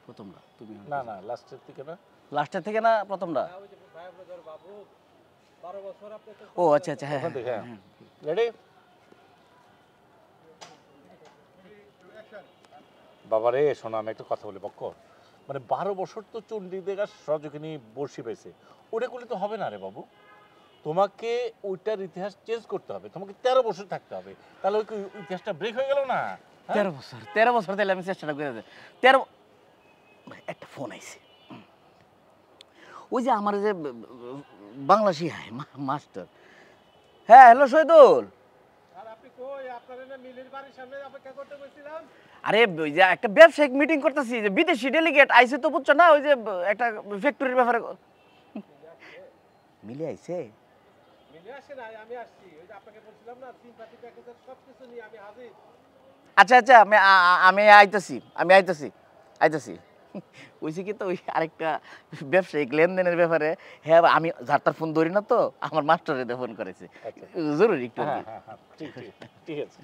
প্রথমটা তুমি না না লাস্টের দিকে না লাস্টের থেকে না প্রথমটা ও আচ্ছা আচ্ছা হ্যাঁ ওখান থেকে হ্যাঁ হ্যাঁ রেডি বাবা রে শোনো আমি একটা কথা বলি বক্কর মানে 12 বছর তো চণ্ডী দেখা সহযোগিনী বর্ষি পেয়েছে ওটা করলে তো হবে না রে বাবু তোমাকে ওইটার ইতিহাস চেঞ্জ করতে হবে তোমাকে 13 বছর থাকতে হবে তাহলে ওই ইতিহাসটা ব্রেক হয়ে গেল না 13 বছর তাহলে আমি চেষ্টাটা করে 13 একটা ফোন আইছে ওই যে আমার যে বাংলা শিখায় মাস্টার হ্যাঁ হ্যালো শহীদুল আরে ওই যে একটা ব্যবসায়িক মিটিং করতেছি যে বিদেশি ডেলিগেট আইছে তো বুঝছো না ওই যে একটা ফ্যাক্টরির ব্যাপারে মিলে আইছে আচ্ছা আচ্ছা আমি আইতেছি ওইসে কি তো ওই আরেকটা ব্যবসায়িক লেনদেনের ব্যাপারে হ্যাঁ আমি যার তার ফোন ধরি না তো আমার মাস্টারে ফোন করেছে জরুরি একটু হ্যাঁ ঠিক আছে